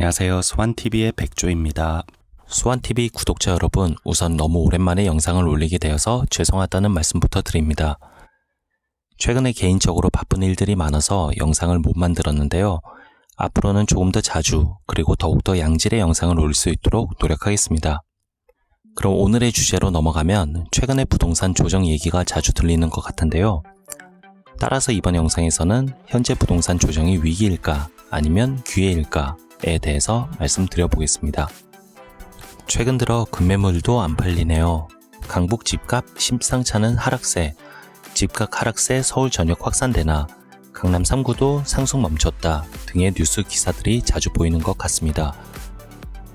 안녕하세요. 수완TV의 백조입니다. 수완TV 구독자 여러분, 우선 너무 오랜만에 영상을 올리게 되어서 죄송하다는 말씀부터 드립니다. 최근에 개인적으로 바쁜 일들이 많아서 영상을 못 만들었는데요. 앞으로는 조금 더 자주 그리고 더욱더 양질의 영상을 올릴 수 있도록 노력하겠습니다. 그럼 오늘의 주제로 넘어가면 최근에 부동산 조정 얘기가 자주 들리는 것 같은데요. 따라서 이번 영상에서는 현재 부동산 조정이 위기일까 아니면 기회일까에 대해서 말씀드려보겠습니다. 최근 들어 급매물도 안 팔리네요. 강북 집값 심상찮은 하락세, 집값 하락세 서울 전역 확산되나, 강남 3구도 상승 멈췄다 등의 뉴스 기사들이 자주 보이는 것 같습니다.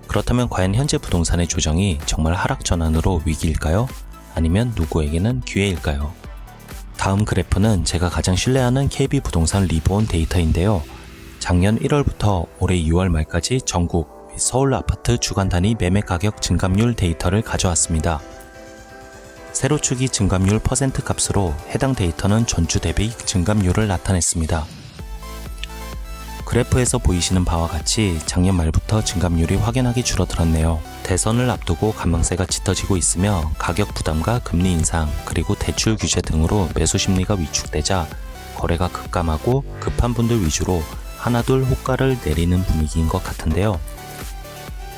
그렇다면 과연 현재 부동산의 조정이 정말 하락 전환으로 위기일까요? 아니면 누구에게는 기회일까요? 다음 그래프는 제가 가장 신뢰하는 KB부동산 리브온 데이터인데요. 작년 1월부터 올해 2월 말까지 전국 및 서울 아파트 주간 단위 매매 가격 증감률 데이터를 가져왔습니다. 세로축이 증감률 퍼센트 값으로 해당 데이터는 전주 대비 증감률을 나타냈습니다. 그래프에서 보이시는 바와 같이 작년 말부터 증감률이 확연하게 줄어들었네요. 대선을 앞두고 관망세가 짙어지고 있으며 가격 부담과 금리 인상 그리고 대출 규제 등으로 매수 심리가 위축되자 거래가 급감하고 급한 분들 위주로 하나둘 호가를 내리는 분위기인 것 같은데요.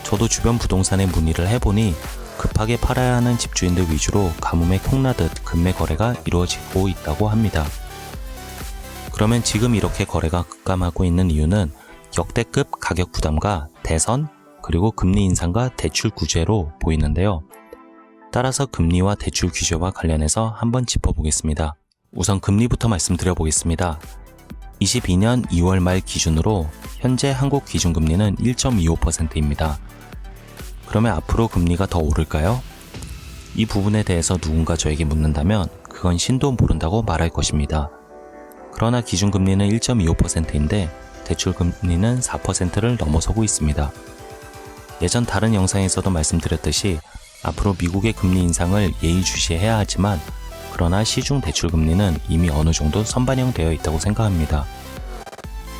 저도 주변 부동산에 문의를 해보니 급하게 팔아야 하는 집주인들 위주로 가뭄에 콩나듯 급매 거래가 이루어지고 있다고 합니다. 그러면 지금 이렇게 거래가 급감하고 있는 이유는 역대급 가격 부담과 대선 그리고 금리 인상과 대출 규제로 보이는데요. 따라서 금리와 대출 규제와 관련해서 한번 짚어보겠습니다. 우선 금리부터 말씀드려보겠습니다. 22년 2월 말 기준으로 현재 한국 기준금리는 1.25%입니다. 그러면 앞으로 금리가 더 오를까요? 이 부분에 대해서 누군가 저에게 묻는다면 그건 신도 모른다고 말할 것입니다. 그러나 기준금리는 1.25%인데 대출금리는 4%를 넘어서고 있습니다. 예전 다른 영상에서도 말씀드렸듯이 앞으로 미국의 금리 인상을 예의주시해야 하지만 그러나 시중 대출금리는 이미 어느 정도 선반영되어 있다고 생각합니다.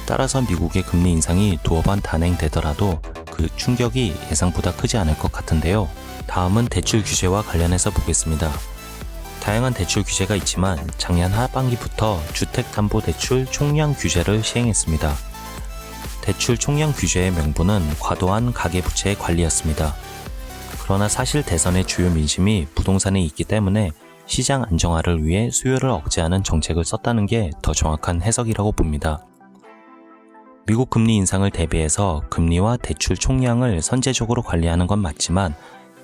따라서 미국의 금리 인상이 두어 번 단행되더라도 그 충격이 예상보다 크지 않을 것 같은데요. 다음은 대출 규제와 관련해서 보겠습니다. 다양한 대출 규제가 있지만 작년 하반기부터 주택담보대출 총량 규제를 시행했습니다. 대출 총량 규제의 명분은 과도한 가계부채의 관리였습니다. 그러나 사실 대선의 주요 민심이 부동산에 있기 때문에 시장 안정화를 위해 수요를 억제하는 정책을 썼다는 게 더 정확한 해석이라고 봅니다. 미국 금리 인상을 대비해서 금리와 대출 총량을 선제적으로 관리하는 건 맞지만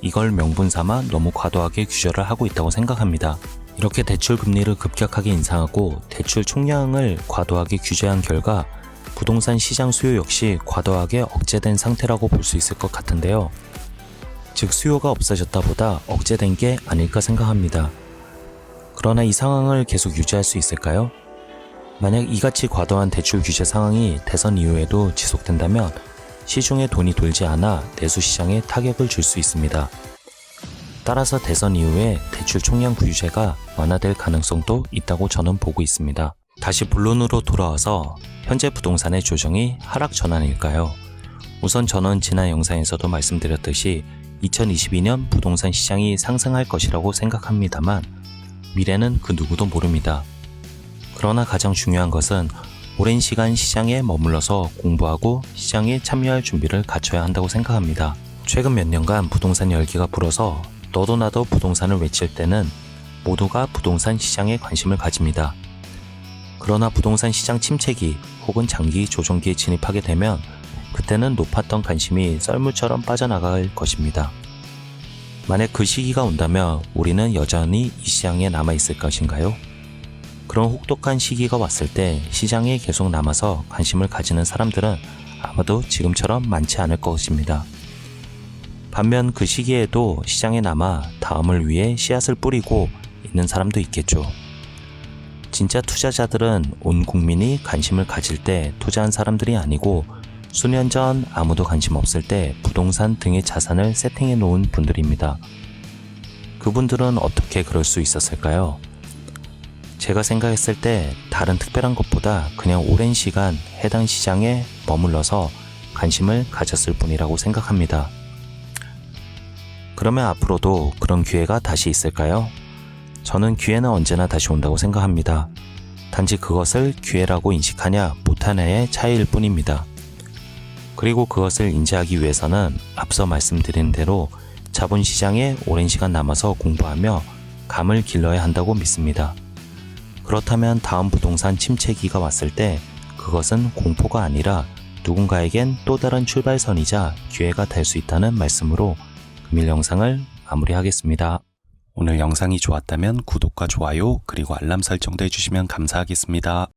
이걸 명분 삼아 너무 과도하게 규제를 하고 있다고 생각합니다. 이렇게 대출 금리를 급격하게 인상하고 대출 총량을 과도하게 규제한 결과 부동산 시장 수요 역시 과도하게 억제된 상태라고 볼 수 있을 것 같은데요. 즉 수요가 없어졌다 보다 억제된 게 아닐까 생각합니다. 그러나 이 상황을 계속 유지할 수 있을까요? 만약 이같이 과도한 대출 규제 상황이 대선 이후에도 지속된다면 시중에 돈이 돌지 않아 내수 시장에 타격을 줄 수 있습니다. 따라서 대선 이후에 대출 총량 규제가 완화될 가능성도 있다고 저는 보고 있습니다. 다시 본론으로 돌아와서 현재 부동산의 조정이 하락 전환일까요? 우선 저는 지난 영상에서도 말씀드렸듯이 2022년 부동산 시장이 상승할 것이라고 생각합니다만 미래는 그 누구도 모릅니다. 그러나 가장 중요한 것은 오랜 시간 시장에 머물러서 공부하고 시장에 참여할 준비를 갖춰야 한다고 생각합니다. 최근 몇 년간 부동산 열기가 불어서 너도 나도 부동산을 외칠 때는 모두가 부동산 시장에 관심을 가집니다. 그러나 부동산 시장 침체기 혹은 장기 조정기에 진입하게 되면 그때는 높았던 관심이 썰물처럼 빠져나갈 것입니다. 만약 그 시기가 온다면 우리는 여전히 이 시장에 남아있을 것인가요? 그런 혹독한 시기가 왔을 때 시장에 계속 남아서 관심을 가지는 사람들은 아마도 지금처럼 많지 않을 것입니다. 반면 그 시기에도 시장에 남아 다음을 위해 씨앗을 뿌리고 있는 사람도 있겠죠. 진짜 투자자들은 온 국민이 관심을 가질 때 투자한 사람들이 아니고 수년 전 아무도 관심 없을 때 부동산 등의 자산을 세팅해 놓은 분들입니다. 그분들은 어떻게 그럴 수 있었을까요? 제가 생각했을 때 다른 특별한 것보다 그냥 오랜 시간 해당 시장에 머물러서 관심을 가졌을 뿐이라고 생각합니다. 그러면 앞으로도 그런 기회가 다시 있을까요? 저는 기회는 언제나 다시 온다고 생각합니다. 단지 그것을 기회라고 인식하냐 못하냐의 차이일 뿐입니다. 그리고 그것을 인지하기 위해서는 앞서 말씀드린 대로 자본시장에 오랜 시간 남아서 공부하며 감을 길러야 한다고 믿습니다. 그렇다면 다음 부동산 침체기가 왔을 때 그것은 공포가 아니라 누군가에겐 또 다른 출발선이자 기회가 될 수 있다는 말씀으로 금일 영상을 마무리하겠습니다. 오늘 영상이 좋았다면 구독과 좋아요 그리고 알람 설정도 해주시면 감사하겠습니다.